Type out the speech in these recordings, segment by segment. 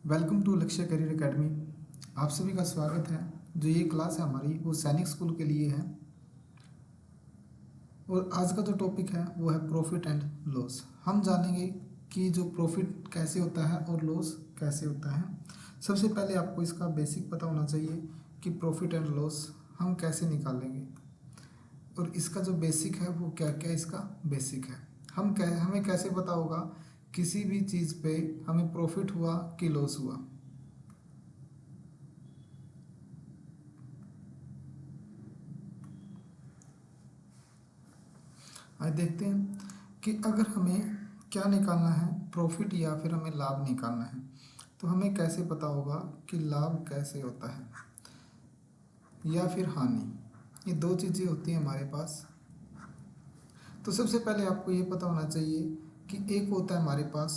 Welcome to लक्ष्य career academy. आप सभी का स्वागत है। जो ये क्लास है हमारी वो सैनिक स्कूल के लिए है और आज का जो टॉपिक है वो है प्रॉफिट एंड लॉस। हम जानेंगे कि जो प्रॉफिट कैसे होता है और लॉस कैसे होता है। सबसे पहले आपको इसका बेसिक पता होना चाहिए कि प्रॉफिट एंड लॉस हम कैसे निकालेंगे और इसका जो बेसिक है वो क्या क्या इसका बेसिक है। हमें कैसे पता होगा किसी भी चीज़ पे हमें प्रॉफिट हुआ कि लॉस हुआ। आज देखते हैं कि अगर हमें क्या निकालना है, प्रॉफिट या फिर हमें लाभ निकालना है, तो हमें कैसे पता होगा कि लाभ कैसे होता है या फिर हानि। ये दो चीज़ें होती हैं हमारे पास। तो सबसे पहले आपको ये पता होना चाहिए कि एक होता है हमारे पास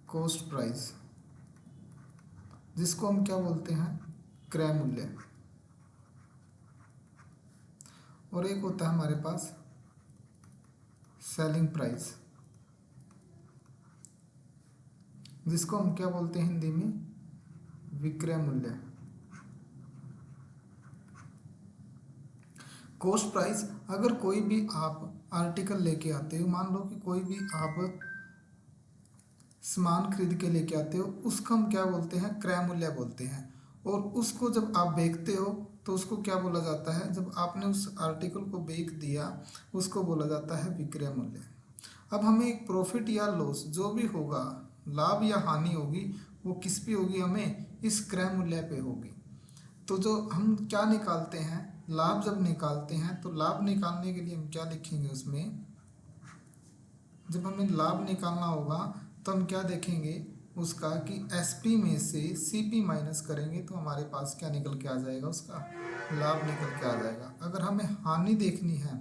कॉस्ट प्राइस, जिसको हम क्या बोलते हैं, क्रय मूल्य। और एक होता है हमारे पास सेलिंग प्राइस, जिसको हम क्या बोलते हैं हिंदी में, विक्रय मूल्य। कॉस्ट प्राइस, अगर कोई भी आप आर्टिकल लेके आते हो, मान लो कि कोई भी आप सामान खरीद के लेके आते हो, उसका हम क्या बोलते हैं, क्रय मूल्य बोलते हैं। और उसको जब आप बेचते हो तो उसको क्या बोला जाता है, जब आपने उस आर्टिकल को बेच दिया उसको बोला जाता है विक्रय मूल्य। अब हमें एक प्रॉफिट या लॉस जो भी होगा, लाभ या हानि होगी, वो किस पे होगी, हमें इस क्रय मूल्य पे होगी। तो जो हम क्या निकालते हैं, लाभ जब निकालते हैं तो लाभ निकालने के लिए हम क्या लिखेंगे उसमें, जब हमें लाभ निकालना होगा तो हम क्या देखेंगे उसका कि एसपी में से सीपी माइनस करेंगे तो हमारे पास क्या निकल के आ जाएगा, उसका लाभ निकल के आ जाएगा। अगर हमें हानि देखनी है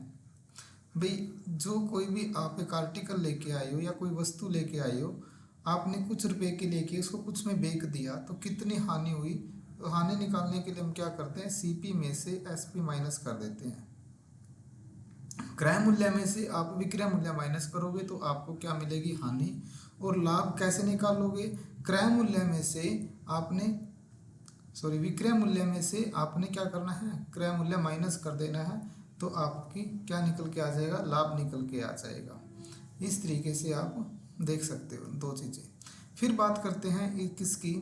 भाई, जो कोई भी आप एक आर्टिकल लेके आए हो या कोई वस्तु लेके आए हो, आपने कुछ रुपए के लेके उसको कुछ में बेच दिया तो कितनी हानि हुई। तो हानि निकालने के लिए हम क्या करते हैं, सीपी में से एसपी माइनस कर देते हैं। क्रय मूल्य में से आप विक्रय मूल्य माइनस करोगे तो आपको क्या मिलेगी, हानि। और लाभ कैसे निकालोगे, क्रय मूल्य में से आपने विक्रय मूल्य में से आपने क्या करना है, क्रय मूल्य माइनस कर देना है, तो आपकी क्या निकल के आ जाएगा, लाभ निकल के आ जाएगा। इस तरीके से आप देख सकते हो दो चीज़ें। फिर बात करते हैं किसकी,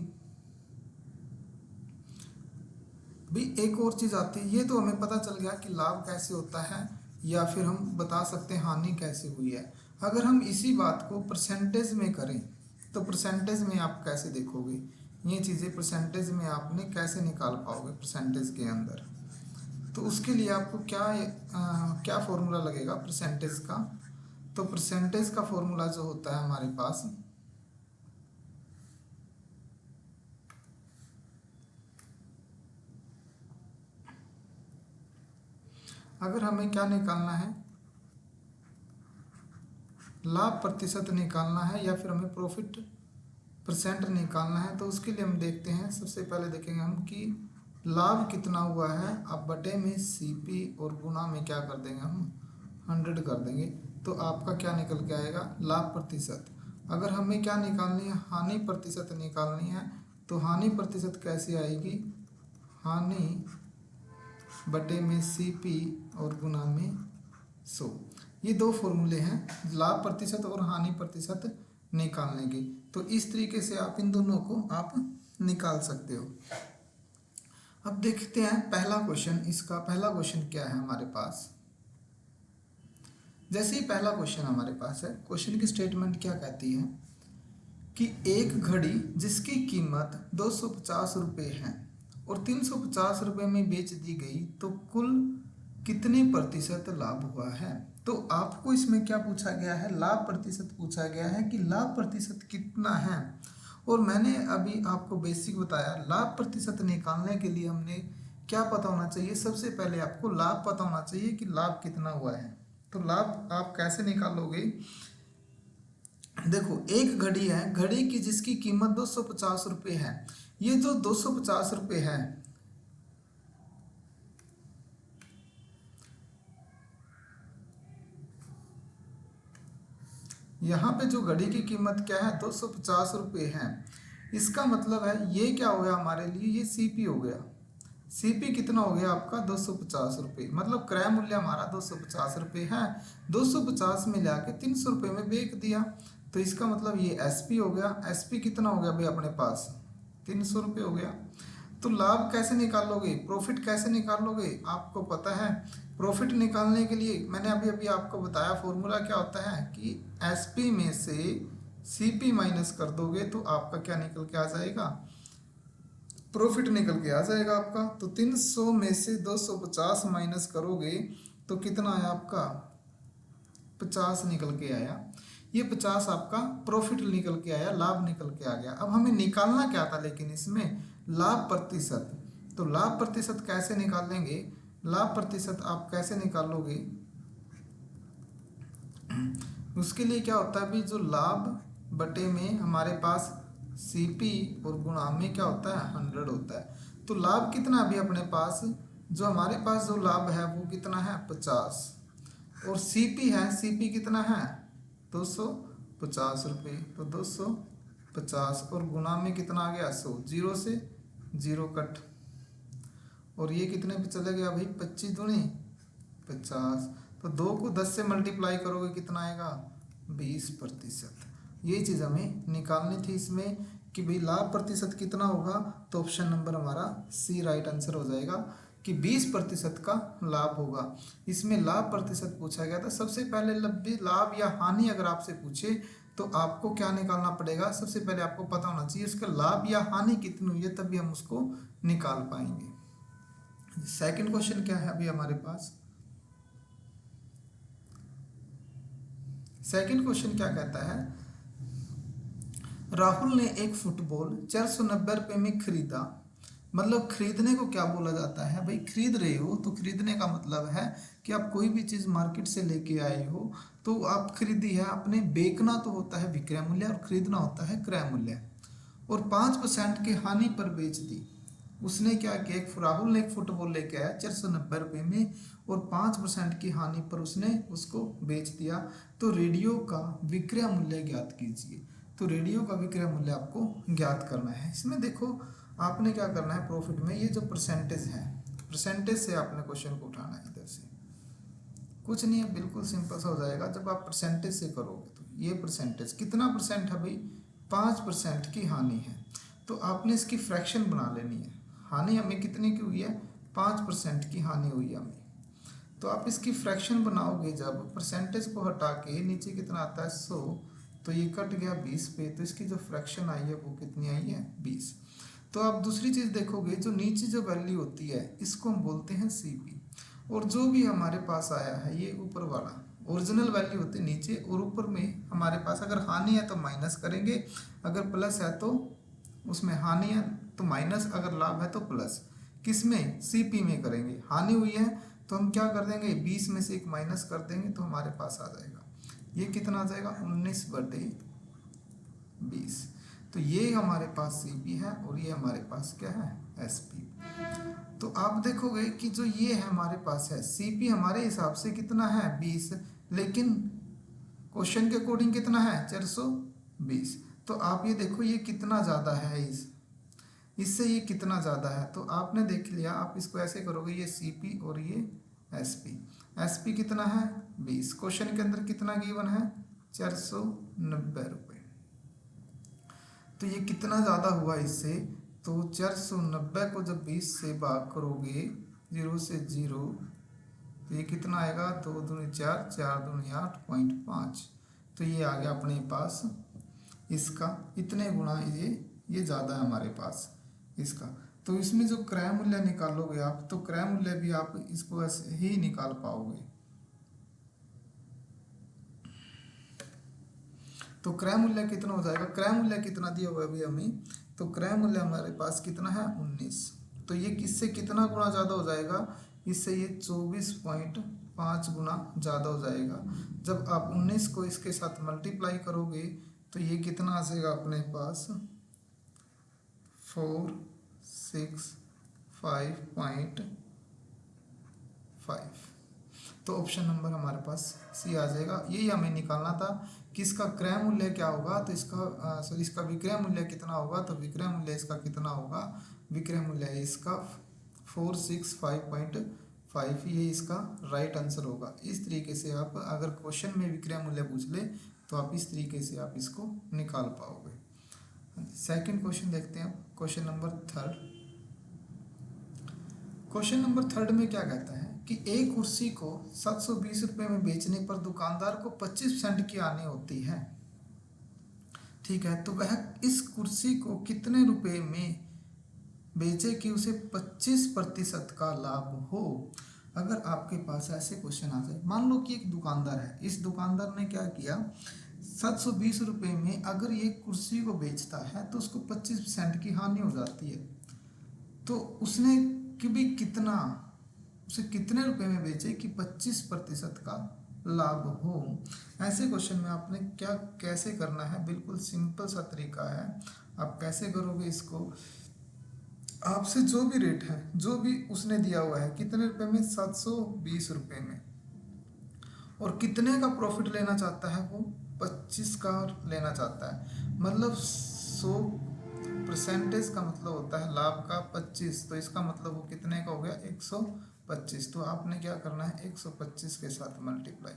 भी एक और चीज़ आती है। ये तो हमें पता चल गया कि लाभ कैसे होता है या फिर हम बता सकते हैं हानि कैसे हुई है। अगर हम इसी बात को परसेंटेज में करें तो परसेंटेज में आप कैसे देखोगे, ये चीज़ें परसेंटेज में आपने कैसे निकाल पाओगे परसेंटेज के अंदर। तो उसके लिए आपको क्या फॉर्मूला लगेगा परसेंटेज का। तो परसेंटेज का फॉर्मूला जो होता है हमारे पास, अगर हमें क्या निकालना है, लाभ प्रतिशत निकालना है या फिर हमें प्रॉफिट परसेंट निकालना है, तो उसके लिए हम देखते हैं, सबसे पहले देखेंगे हम कि लाभ कितना हुआ है। अब बटे में सीपी और गुना में क्या कर देंगे हम, 100 कर देंगे, तो आपका क्या निकल के आएगा, लाभ प्रतिशत। अगर हमें क्या निकालनी है, हानि प्रतिशत निकालनी है, तो हानि प्रतिशत कैसे आएगी, हानि बटे में सीपी और गुना में 100। ये दो फॉर्मूले हैं लाभ प्रतिशत और हानि प्रतिशत निकालने के। तो इस तरीके से आप इन दोनों को आप निकाल सकते हो। अब देखते हैं पहला क्वेश्चन, इसका पहला क्वेश्चन क्या है हमारे पास। जैसे ही पहला क्वेश्चन हमारे पास है, क्वेश्चन की स्टेटमेंट क्या कहती है कि एक घड़ी जिसकी कीमत 250 रुपये है और 350 रुपये में बेच दी गई तो कुल कितने प्रतिशत लाभ हुआ है। तो आपको इसमें क्या पूछा गया है, लाभ प्रतिशत पूछा गया है कि लाभ प्रतिशत कितना है। और मैंने अभी आपको बेसिक बताया, लाभ प्रतिशत निकालने के लिए हमने क्या पता होना चाहिए, सबसे पहले आपको लाभ पता होना चाहिए कि लाभ कितना हुआ है। तो लाभ आप कैसे निकालोगे, देखो एक घड़ी है, घड़ी की जिसकी कीमत 250 रुपये है। ये जो 250 रुपये है, यहाँ पे जो घड़ी की कीमत क्या है, 250 रुपये है। इसका मतलब है ये क्या हो गया हमारे लिए, ये सीपी हो गया। सीपी कितना हो गया आपका 250 रुपये, मतलब क्रय मूल्य हमारा 250 रुपये है। 250 में लाके 300 रुपये में बेच दिया, तो इसका मतलब ये एसपी हो गया। एसपी कितना हो गया भाई अपने पास, 300 रुपये हो गया। तो लाभ कैसे निकालोगे, प्रॉफिट कैसे निकालोगे, आपको पता है। प्रॉफिट निकालने के लिए मैंने अभी अभी आपको बताया फॉर्मूला क्या होता है कि एसपी में से सीपी माइनस कर दोगे तो आपका क्या निकल के आ जाएगा, प्रॉफिट निकल के आ जाएगा आपका। तो 300 में से 250 माइनस करोगे तो कितना आया आपका, 50 निकल के आया। ये 50 आपका प्रॉफिट निकल के आया, लाभ निकल के आ गया। अब हमें निकालना क्या था लेकिन इसमें, लाभ प्रतिशत। तो लाभ प्रतिशत कैसे निकालेंगे, लाभ प्रतिशत आप कैसे निकालोगे, उसके लिए क्या होता है अभी, जो लाभ बटे में हमारे पास सीपी और गुणा में क्या होता है 100 होता है। तो लाभ कितना अभी अपने पास, जो हमारे पास जो लाभ है वो कितना है 50, और सीपी है, सीपी कितना है 250 रुपये। तो 250 और गुणा में कितना आ गया 100, जीरो से जीरो कट, और ये कितने पे चले गया भाई 25 दूनी 50। तो 2 को 10 से मल्टीप्लाई करोगे कितना आएगा 20%। ये चीज़ हमें निकालनी थी इसमें कि भाई लाभ प्रतिशत कितना होगा, तो ऑप्शन नंबर हमारा सी राइट आंसर हो जाएगा कि 20% का लाभ होगा। इसमें लाभ प्रतिशत पूछा गया था। सबसे पहले लंबी लाभ या हानि अगर आपसे पूछे तो आपको क्या निकालना पड़ेगा, सबसे पहले आपको पता होना चाहिए उसका लाभ या हानि कितनी हुई है, तभी हम उसको निकाल पाएंगे। सेकंड क्वेश्चन क्या है अभी हमारे पास, सेकंड क्वेश्चन क्या कहता है, राहुल ने एक फुटबॉल 490 रुपये में खरीदा। मतलब खरीदने को क्या बोला जाता है भाई, खरीद रहे हो तो खरीदने का मतलब है कि आप कोई भी चीज़ मार्केट से लेके आए हो तो आप खरीदी है आपने, बेचना तो होता है विक्रय मूल्य और खरीदना होता है क्रय मूल्य। और 5% की हानि पर बेच दी। उसने क्या किया, एक राहुल ने एक फुटबॉल लेके आया 490 रुपये में और 5% की हानि पर उसने उसको बेच दिया। तो रेडियो का विक्रय मूल्य ज्ञात कीजिए। तो रेडियो का विक्रय मूल्य आपको ज्ञात करना है। इसमें देखो आपने क्या करना है, प्रॉफिट में ये जो परसेंटेज है, परसेंटेज से आपने क्वेश्चन को उठाना है। इधर से कुछ नहीं है, बिल्कुल सिंपल सा हो जाएगा जब आप परसेंटेज से करोगे। तो ये परसेंटेज कितना परसेंट है भाई, 5% की हानि है। तो आपने इसकी फ्रैक्शन बना लेनी है। हानि हमें कितने की हुई है, 5% की हानि हुई है हमें। तो आप इसकी फ्रैक्शन बनाओगे, जब परसेंटेज को हटा के नीचे कितना आता है 100, तो ये कट गया 20 पे, तो इसकी जो फ्रैक्शन आई है वो कितनी आई है 20। तो आप दूसरी चीज़ देखोगे, जो नीचे जो वैल्यू होती है इसको हम बोलते हैं सीपी, और जो भी हमारे पास आया है ये ऊपर वाला ओरिजिनल वैल्यू होती है नीचे, और ऊपर में हमारे पास अगर हानि है तो माइनस करेंगे, अगर प्लस है तो उसमें हानि है तो माइनस, अगर लाभ है तो प्लस। किस में, सीपी में करेंगे। हानि हुई है तो हम क्या कर देंगे, 20 में से एक माइनस कर देंगे तो हमारे पास आ जाएगा, ये कितना आ जाएगा 19/20। तो ये हमारे पास सीपी है और ये हमारे पास क्या है एसपी। तो आप देखोगे कि जो ये है हमारे पास है सीपी, हमारे हिसाब से कितना है 20, लेकिन क्वेश्चन के अकॉर्डिंग कितना है 420। तो आप ये देखो ये कितना ज़्यादा है, इससे ये कितना ज़्यादा है। तो आपने देख लिया, आप इसको ऐसे करोगे, ये सीपी और ये एसपी। एसपी कितना है 20, क्वेश्चन के अंदर कितना गिवन है 490 रुपये। तो ये कितना ज़्यादा हुआ इससे, तो 490 को जब 20 से भाग करोगे, 0 से 0, तो ये कितना आएगा 2 दूनी 4, 4 दूनी 8.5। तो ये आ गया अपने पास इसका इतने गुना, ये ज़्यादा है हमारे पास इसका। तो इसमें जो क्रय मूल्य निकालोगे आप, तो क्रय मूल्य भी आप इसको ऐसे ही निकाल पाओगे। तो क्रय मूल्य कितना हो जाएगा, क्रय मूल्य कितना दिया हुआ है अभी हमें, तो क्रय मूल्य हमारे पास कितना है 19। तो ये किससे कितना गुना ज़्यादा हो जाएगा, इससे ये 24.5 गुना ज़्यादा हो जाएगा। जब आप 19 को इसके साथ मल्टीप्लाई करोगे तो ये कितना आ जाएगा अपने पास 465.5। तो ऑप्शन नंबर हमारे पास सी आ जाएगा। यही हमें निकालना था कि इसका क्रय मूल्य क्या होगा, तो इसका सॉरी इसका विक्रय मूल्य कितना होगा, तो विक्रय मूल्य इसका कितना होगा, विक्रय मूल्य है इसका 465.5, ये इसका राइट आंसर होगा। इस तरीके से आप अगर क्वेश्चन में विक्रय मूल्य पूछ ले तो आप इस तरीके से आप इसको निकाल पाओगे। सेकंड क्वेश्चन देखते हैं, question number third. Question number third में क्या कहता है कि एक कुर्सी को 720 रुपये में बेचने पर दुकानदार को 25% की आनी होती है। ठीक है, तो वह इस कुर्सी को कितने रुपए में बेचे कि उसे 25% का लाभ हो। अगर आपके पास ऐसे क्वेश्चन आ जाए, मान लो कि एक दुकानदार है, इस दुकानदार ने क्या किया, 720 रुपये में अगर ये कुर्सी को बेचता है तो उसको 25% की हानि हो जाती है। तो उसने कि भी कितना, उसे कितने रुपए में बेचे कि 25% का लाभ हो। ऐसे क्वेश्चन में आपने क्या कैसे करना है, बिल्कुल सिंपल सा तरीका है। आप कैसे करोगे इसको, आपसे जो भी रेट है, जो भी उसने दिया हुआ है, कितने रुपए में, 720 रुपये में, और कितने का प्रॉफिट लेना चाहता है वो, 25 का लेना चाहता है। मतलब 100% का मतलब होता है लाभ का 25, तो इसका मतलब वो कितने का हो गया, 125। तो आपने क्या करना है, 125 के साथ मल्टीप्लाई।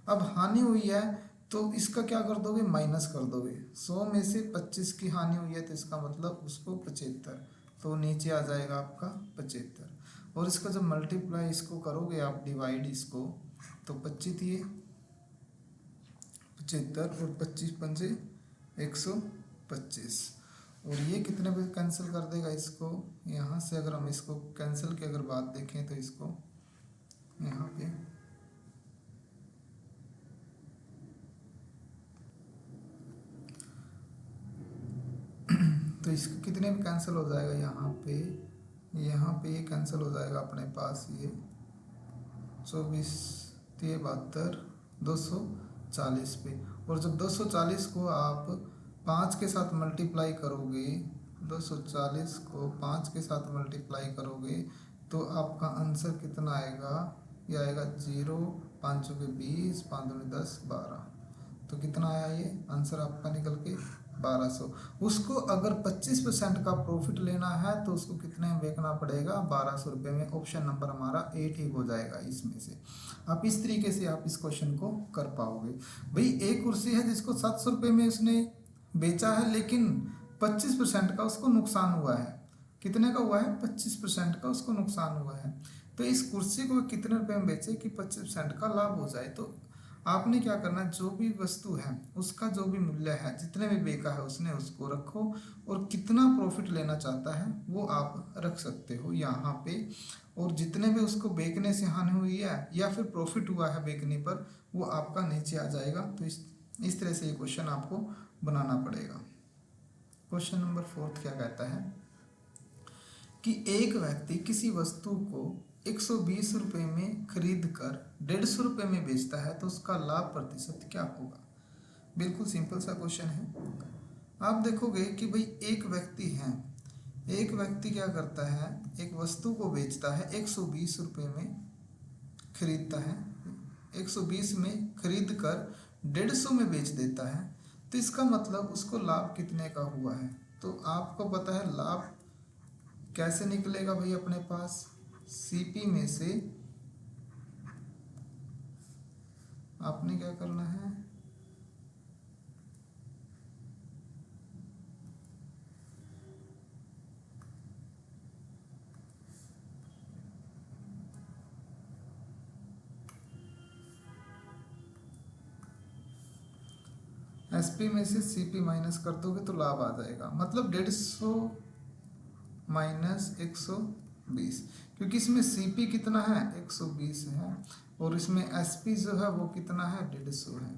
अब हानि हुई है तो इसका क्या कर दोगे, माइनस कर दोगे। 100 में से 25 की हानि हुई है तो इसका मतलब उसको 75, तो नीचे आ जाएगा आपका 75। और इसका जब मल्टीप्लाई इसको करोगे आप, डिवाइड इसको, तो 25 दिए 75 और 25 पंजे 125। और ये कितने पे कैंसिल कर देगा इसको, यहाँ से अगर हम इसको कैंसिल की अगर बात देखें तो इसको यहाँ पे तो इसको कितने में कैंसिल हो जाएगा, यहाँ पे ये कैंसिल हो जाएगा अपने पास, ये 24 3 72 240 पे। और जब 240 को आप 5 के साथ मल्टीप्लाई करोगे, 240 को 5 के साथ मल्टीप्लाई करोगे तो आपका आंसर कितना आएगा, ये आएगा 0, 5 के 20, 5 दूनी 10, 12। तो कितना आया ये आंसर आपका निकल के 1200। उसको अगर 25% का प्रॉफिट लेना है तो उसको कितने में बेचना पड़ेगा, 1200 रुपये में। ऑप्शन नंबर हमारा ए ठीक हो जाएगा इसमें से। आप इस तरीके से आप इस क्वेश्चन को कर पाओगे। भाई एक कुर्सी है जिसको 700 रुपये में उसने बेचा है, लेकिन 25% का उसको नुकसान हुआ है। कितने का हुआ है, 25% का उसको नुकसान हुआ है। तो इस कुर्सी को कितने रुपए में बेचे कि 25% का लाभ हो जाए। तो आपने क्या करना है, जो भी वस्तु है उसका जो भी मूल्य है, जितने में बेचा है उसने उसको रखो, और कितना प्रॉफिट लेना चाहता है वो आप रख सकते हो यहाँ पे। और जितने भी उसको बेचने से हानि हुई है या फिर प्रॉफिट हुआ है बेचने पर, वो आपका नीचे आ जाएगा। तो इस तरह से ये क्वेश्चन आपको बनाना पड़ेगा। क्वेश्चन नंबर फोर्थ क्या कहता है कि एक व्यक्ति किसी वस्तु को 120 रुपये में खरीद कर 150 रुपये में बेचता है तो उसका लाभ प्रतिशत क्या होगा। बिल्कुल सिंपल सा क्वेश्चन है। आप देखोगे कि भाई एक व्यक्ति है, एक व्यक्ति क्या करता है, एक वस्तु को बेचता है 120 रुपये में, खरीदता है 120 में, खरीद कर 150 में बेच देता है। तो इसका मतलब उसको लाभ कितने का हुआ है। तो आपको पता है लाभ कैसे निकलेगा भाई, अपने पास सीपी में से आपने क्या करना है, एसपी में से सीपी माइनस कर दोगे तो लाभ आ जाएगा। मतलब 150 माइनस 120, क्योंकि इसमें सीपी कितना है 120 है, और इसमें एसपी जो है वो कितना है 150 है।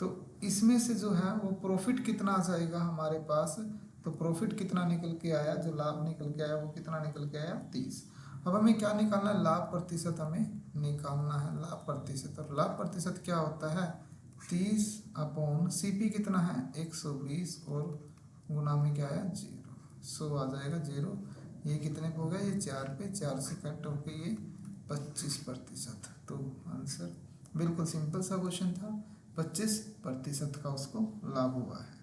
तो इसमें से जो है वो प्रॉफिट कितना आ जाएगा हमारे पास। तो प्रॉफिट कितना निकल के आया, जो लाभ निकल के आया वो कितना निकल के आया 30। अब हमें क्या निकालना है, लाभ प्रतिशत हमें निकालना है, लाभ प्रतिशत। और लाभ प्रतिशत क्या होता है, 30 अपॉन सीपी कितना है 120, और गुना में क्या है 0, 100 आ जाएगा 0। ये कितने पे हो गया, ये 4 पे, 4 से कट होके ये 25%। तो आंसर बिल्कुल सिंपल सा क्वेश्चन था, 25% का उसको लाभ हुआ है।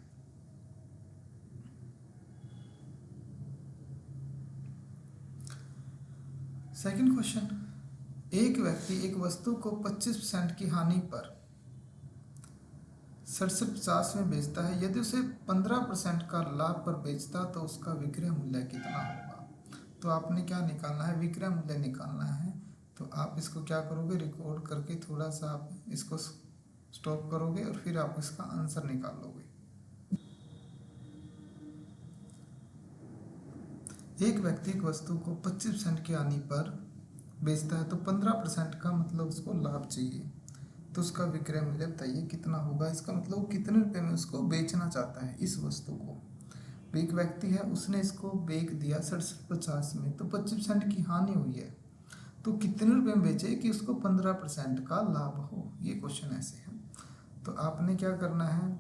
सेकंड क्वेश्चन, एक व्यक्ति एक वस्तु को 25% की हानि पर 6750 में बेचता है। यदि उसे 15% का लाभ पर बेचता तो उसका विक्रय मूल्य कितना होगा। तो आपने क्या निकालना है, विक्रय मूल्य निकालना है। तो आप इसको क्या करोगे, रिकॉर्ड करके थोड़ा सा आप इसको स्टॉप करोगे और फिर आप इसका आंसर निकाल लोगे। एक व्यक्ति एक वस्तु को 25% की हानि पर बेचता है तो 15% का मतलब उसको लाभ चाहिए। तो उसका विक्रय मूल्य बताइए कितना होगा। इसका मतलब वो कितने रुपए में उसको बेचना चाहता है इस वस्तु को। एक व्यक्ति है, उसने इसको बेच दिया 6750 में, तो 25% की हानि हुई है। तो कितने रुपए में बेचे कि उसको 15% का लाभ हो। ये क्वेश्चन ऐसे है। तो आपने क्या करना है,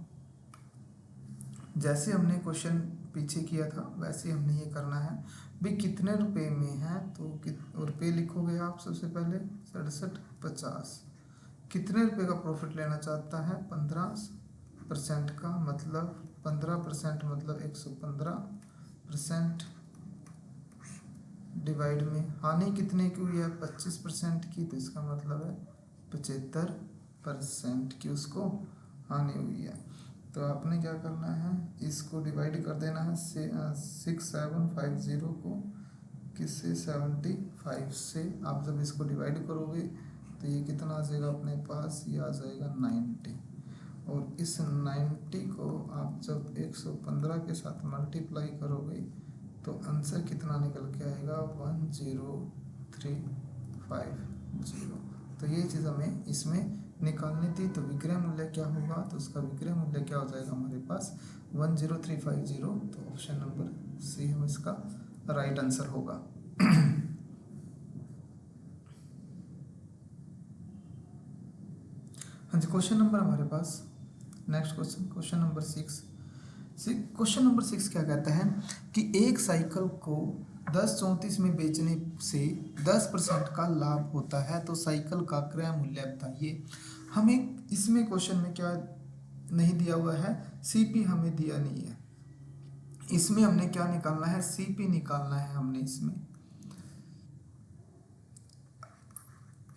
जैसे हमने क्वेश्चन पीछे किया था वैसे हमने ये करना है। भाई कितने रुपए में है तो रुपये लिखोगे आप सबसे पहले 6750। कितने रुपए का प्रॉफिट लेना चाहता है, 15% का, मतलब 15% मतलब 115% डिवाइड में हानि कितने की हुई है, 25% की, तो इसका मतलब है 75% की उसको हानि हुई है। तो आपने क्या करना है, इसको डिवाइड कर देना है 6750 को किससे, 75 से। आप जब इसको डिवाइड करोगे तो ये कितना आ जाएगा अपने पास, ये आ जाएगा 90। और इस 90 को आप जब 115 के साथ मल्टीप्लाई करोगे तो आंसर कितना निकल के आएगा, 10350। तो ये चीज़ हमें इसमें निकालनी थी। तो विक्रय मूल्य क्या होगा, तो उसका विक्रय मूल्य क्या हो जाएगा हमारे पास 10350। तो ऑप्शन नंबर सी हम इसका राइट आंसर होगा। हाँ जी, क्वेश्चन नंबर हमारे पास next question, question number 6। Question number 6 क्या कहता है कि एक साइकिल को 1034 में बेचने से 10% का लाभ होता है तो साइकिल का क्रय मूल्य बताइए। हमें इसमें क्वेश्चन में क्या नहीं दिया हुआ है, सीपी हमें दिया नहीं है। इसमें हमने क्या निकालना है, सीपी निकालना है हमने। इसमें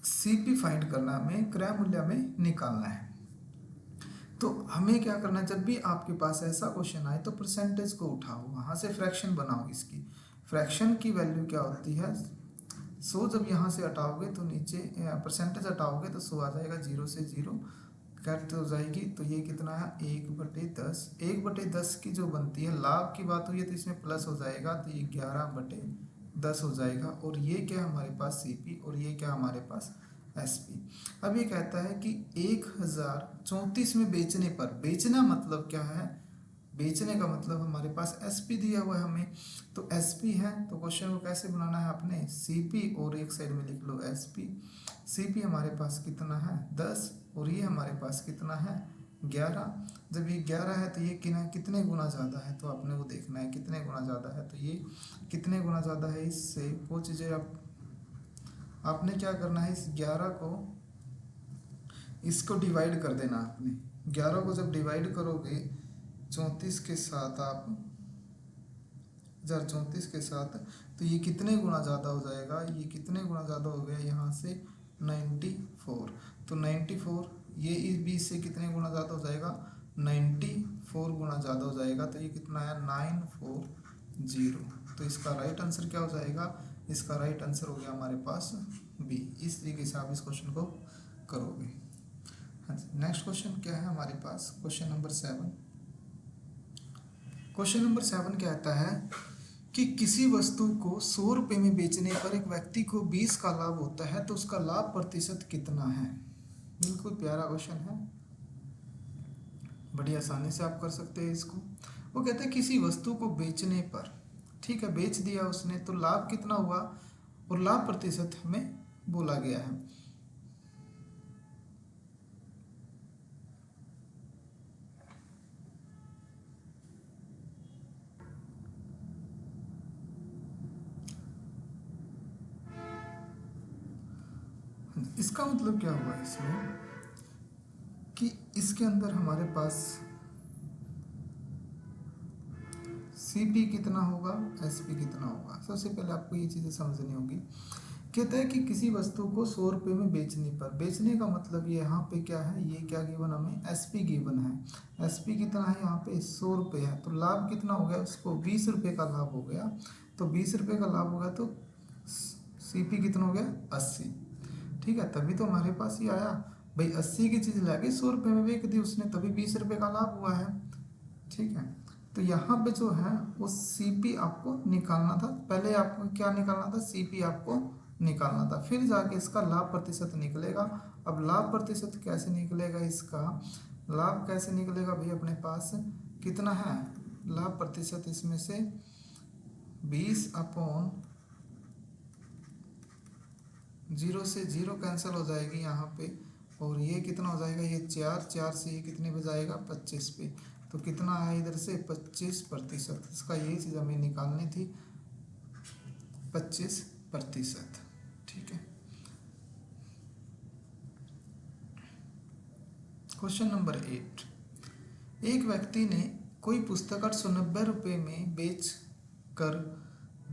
सीपी फाइंड करना, हमें क्रय मूल्य में निकालना है। तो हमें क्या करना है, जब भी आपके पास ऐसा क्वेश्चन आए तो परसेंटेज को उठाओ, वहाँ से फ्रैक्शन बनाओ। इसकी फ्रैक्शन की वैल्यू क्या होती है, 100 जब यहाँ से हटाओगे तो नीचे परसेंटेज हटाओगे तो 100 आ जाएगा, 0 से 0 कट हो जाएगी। तो ये कितना है, 1/10। 1/10 की जो बनती है, लाभ की बात हुई है तो इसमें प्लस हो जाएगा, तो ये 11/10 हो जाएगा। और ये क्या हमारे पास सीपी, और ये क्या हमारे पास एसपी। अब ये कहता है कि 1034 में बेचने पर, बेचना मतलब क्या है, बेचने का मतलब हमारे पास एसपी दिया हुआ है हमें। तो एसपी है तो क्वेश्चन को कैसे बनाना है आपने, सीपी और एक साइड में लिख लो एसपी। सीपी हमारे पास कितना है 10 और ये हमारे पास कितना है 11। जब ये 11 है तो ये कितने गुना ज़्यादा है, तो आपने वो देखना है कितने गुना ज़्यादा है। तो ये कितने गुना ज़्यादा है इससे, वो चीज़ें आपने क्या करना है, इस 11 को इसको डिवाइड कर देना। आपने 11 को जब डिवाइड करोगे 34 के साथ, आप 1034 के साथ, तो ये कितने गुना ज़्यादा हो जाएगा, ये कितने गुना ज़्यादा हो गया यहाँ से 94। तो 94 ये इस 20 से कितने गुना ज़्यादा हो जाएगा, 94 गुना ज़्यादा हो जाएगा। तो ये कितना है 940। तो इसका राइट आंसर क्या हो जाएगा, इसका राइट आंसर हो गया हमारे पास बी। इस तरीके से आप इस क्वेश्चन को करोगे। हाँ जी, नेक्स्ट क्वेश्चन क्या है हमारे पास, क्वेश्चन नंबर 7। क्वेश्चन नंबर 7 कहता है कि किसी वस्तु को 100 रुपये में बेचने पर एक व्यक्ति को 20 का लाभ होता है तो उसका लाभ प्रतिशत कितना है। बिल्कुल प्यारा क्वेश्चन है, बड़ी आसानी से आप कर सकते हैं इसको। वो कहते हैं किसी वस्तु को बेचने पर, ठीक है बेच दिया उसने, तो लाभ कितना हुआ और लाभ प्रतिशत हमें बोला गया है। इसका मतलब क्या हुआ इसमें कि इसके अंदर हमारे पास सीपी कितना होगा, एसपी कितना होगा। सबसे पहले आपको ये चीज़ें समझनी होगी। कहता है कि किसी वस्तु को 100 रुपये में बेचने पर, बेचने का मतलब ये यहाँ पे क्या है, ये क्या गिवन हमें, एसपी गिवन है। एसपी कितना है यहाँ पे 100 रुपये है, तो लाभ कितना हो गया, उसको 20 रुपये का लाभ हो गया। तो 20 रुपये का लाभ हो गया तो सीपी कितना हो गया 80। ठीक है, तभी तो हमारे पास ये आया भाई, 80 की चीज़ लाके 100 रुपये में बेच दी उसने, तभी 20 रुपये का लाभ हुआ है। ठीक है, तो यहाँ पे जो है वो सीपी आपको निकालना था। पहले आपको क्या निकालना था, सीपी आपको निकालना था, फिर जाके इसका लाभ प्रतिशत निकलेगा। अब लाभ प्रतिशत कैसे निकलेगा, इसका लाभ कैसे निकलेगा भाई, अपने पास कितना है लाभ प्रतिशत, इसमें से 20/0 से 0 कैंसिल हो जाएगी यहाँ पे, और ये कितना हो जाएगा, ये 4 से ये कितने पे जाएगा 25 पे, तो कितना है इधर से 25%। इसका ये चीज़ हमें निकालनी थी 25%। ठीक है, क्वेश्चन नंबर 8। एक व्यक्ति ने कोई पुस्तक 890 रुपये में बेच कर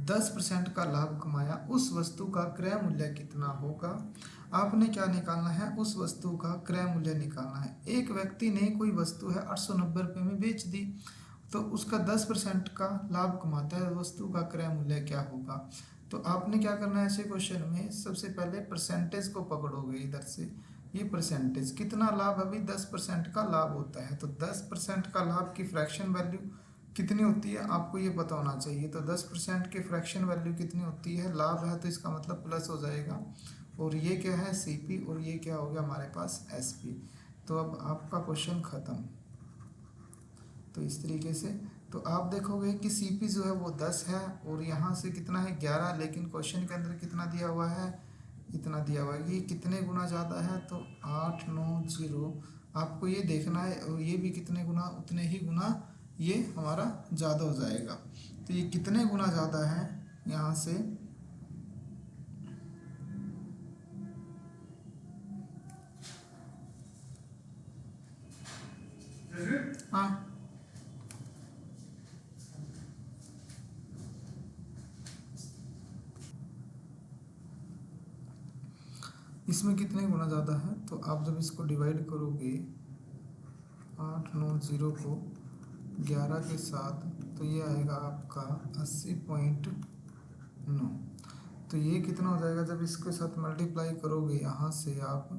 10% का लाभ कमाया, उस वस्तु का क्रय मूल्य कितना होगा। आपने क्या निकालना है, उस वस्तु का क्रय मूल्य निकालना है। एक व्यक्ति ने कोई वस्तु है 890 रुपये में बेच दी, तो उसका 10% का लाभ कमाता है, वस्तु का क्रय मूल्य क्या होगा। तो आपने क्या करना है ऐसे क्वेश्चन में, सबसे पहले परसेंटेज को पकड़ोगे इधर से, ये परसेंटेज कितना लाभ, अभी 10% का लाभ होता है, तो 10% का लाभ की फ्रैक्शन वैल्यू कितनी होती है आपको ये पता होना चाहिए। तो 10% की फ्रैक्शन वैल्यू कितनी होती है, लाभ है तो इसका मतलब प्लस हो जाएगा, और ये क्या है सीपी, और ये क्या हो गया हमारे पास एसपी। तो अब आपका क्वेश्चन ख़त्म। तो इस तरीके से तो आप देखोगे कि सीपी जो है वो 10 है, और यहाँ से कितना है 11, लेकिन क्वेश्चन के अंदर कितना दिया हुआ है, इतना दिया हुआ है। ये कितने गुना ज़्यादा है, तो 890, आपको ये देखना है, और ये भी कितने गुना, उतने ही गुना ये हमारा ज़्यादा हो जाएगा। तो ये कितने गुना ज़्यादा है यहाँ से, हाँ इसमें कितने गुना ज़्यादा है, तो आप जब इसको डिवाइड करोगे 890 को 11 के साथ, तो ये आएगा आपका 80.9। तो ये कितना हो जाएगा, जब इसके साथ मल्टीप्लाई करोगे, यहाँ से आप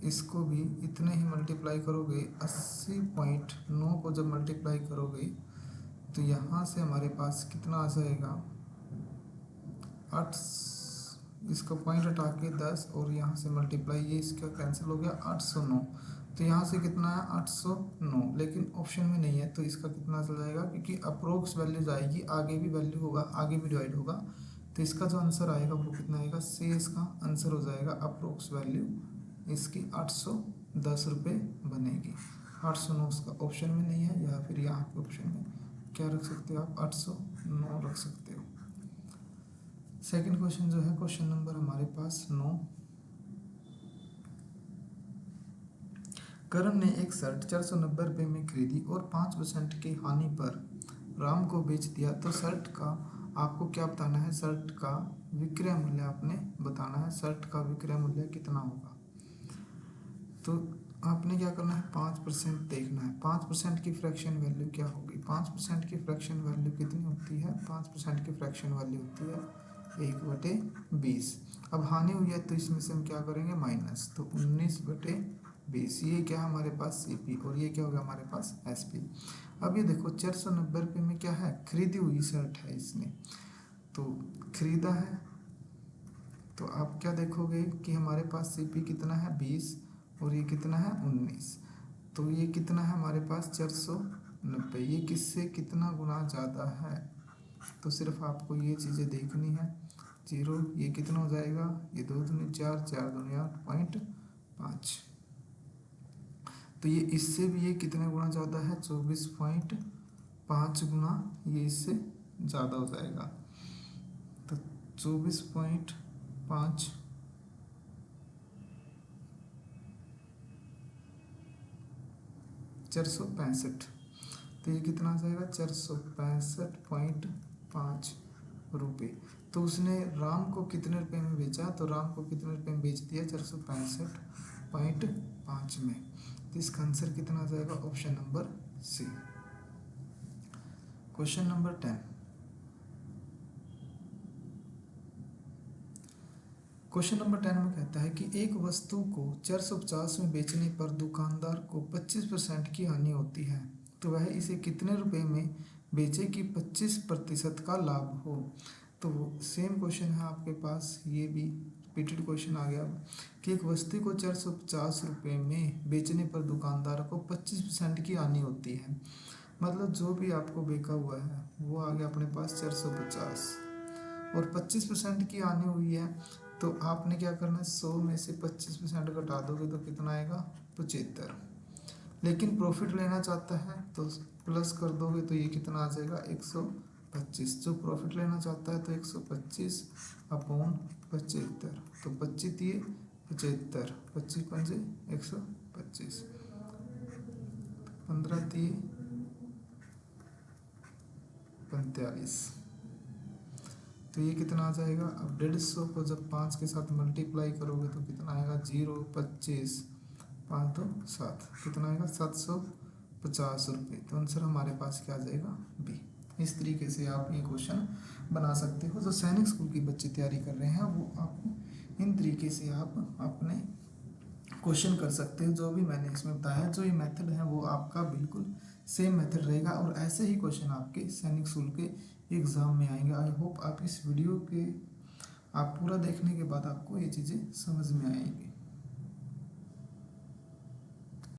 इसको भी इतने ही मल्टीप्लाई करोगे, 80.9 को जब मल्टीप्लाई करोगे, तो यहाँ से हमारे पास कितना आ जाएगा 8, इसका पॉइंट हटा के 10, और यहाँ से मल्टीप्लाई, ये इसका कैंसिल हो गया 809। तो यहाँ से कितना है 809, लेकिन ऑप्शन में नहीं है, तो इसका कितना चल जाएगा, क्योंकि अप्रोक्स वैल्यू जाएगी, आगे भी वैल्यू होगा, आगे भी डिवाइड होगा, तो इसका जो आंसर आएगा वो कितना आएगा, से इसका आंसर हो जाएगा अप्रोक्स वैल्यू इसकी 810 रुपये बनेगी। 809 उसका ऑप्शन में नहीं है, या फिर यहाँ पे ऑप्शन में क्या रख सकते हो आप, 809 रख सकते हो। सेकंड क्वेश्चन जो है, क्वेश्चन नंबर हमारे पास 9। करण ने एक शर्ट 490 रुपये में खरीदी और 5% की हानि पर राम को बेच दिया, तो शर्ट का आपको क्या बताना है, शर्ट का विक्रय मूल्य आपने बताना है, शर्ट का विक्रय मूल्य कितना होगा। तो आपने क्या करना है 5% देखना है, 5% की फ्रैक्शन वैल्यू क्या होगी, 5% की फ्रैक्शन वैल्यू कितनी होती है, 5% की फ्रैक्शन वैल्यू होती है 1/20। अब हानि हुई है तो इसमें से हम क्या करेंगे माइनस, तो 19/20, ये क्या है हमारे पास सीपी, और ये क्या होगा हमारे पास एसपी। अब ये देखो 490 रुपये में क्या है, खरीदी हुई शर्ट है इसने, तो खरीदा है, तो आप क्या देखोगे कि हमारे पास सीपी कितना है 20, और ये कितना है 19, तो ये कितना है हमारे पास 490, ये किससे कितना गुना ज़्यादा है। तो सिर्फ आपको ये चीज़ें देखनी है, 0, ये कितना हो जाएगा, ये 2 दूनी 4, 4 दूनी 8.5, तो ये इससे भी ये कितने गुना ज़्यादा है, 24.5 गुना ये इससे ज़्यादा हो जाएगा। तो 24.5 465, तो ये कितना आ जाएगा 465.5 रुपये। तो उसने राम को कितने रुपए में बेचा, तो राम को कितने रुपए में बेच दिया 465.5 में। तो इसका आंसर कितना आ जाएगा, option number C. Question number 10, question number 10 में कहता है कि एक वस्तु को 450 में बेचने पर दुकानदार को 25% की हानि होती है, तो वह इसे कितने रुपए में बेचे कि 25% का लाभ हो। तो सेम क्वेश्चन है आपके पास, ये भी रिपीटेड क्वेश्चन आ गया कि एक वस्तु को 450 रुपये में बेचने पर दुकानदार को 25% की हानि होती है। मतलब जो भी आपको बेचा हुआ है वो आ गया अपने पास 450 और 25% की हानि हुई है, तो आपने क्या करना है 100 में से 25% घटा दोगे तो कितना आएगा 75। लेकिन प्रॉफिट लेना चाहता है तो प्लस कर दोगे तो ये कितना आ जाएगा 125। जो प्रॉफिट लेना चाहता है तो 125 अपॉन 75, तो 25 दिए 75, 25 पंजे 125, 15 दिए 45, तो ये कितना आ जाएगा। अब 150 को जब 5 के साथ मल्टीप्लाई करोगे तो कितना आएगा 0, 25, 5 2 7, कितना आएगा 750 रुपये। तो आंसर हमारे पास क्या आ जाएगा बी। इस तरीके से आप ये क्वेश्चन बना सकते हो। जो सैनिक स्कूल की बच्चे तैयारी कर रहे हैं वो आपको इन तरीके से आप अपने क्वेश्चन कर सकते हो। जो भी मैंने इसमें बताया, जो ये मेथड है वो आपका बिल्कुल सेम मेथड रहेगा और ऐसे ही क्वेश्चन आपके सैनिक स्कूल के एग्ज़ाम में आएंगे। आई होप आप इस वीडियो के आप पूरा देखने के बाद आपको ये चीज़ें समझ में आएंगी।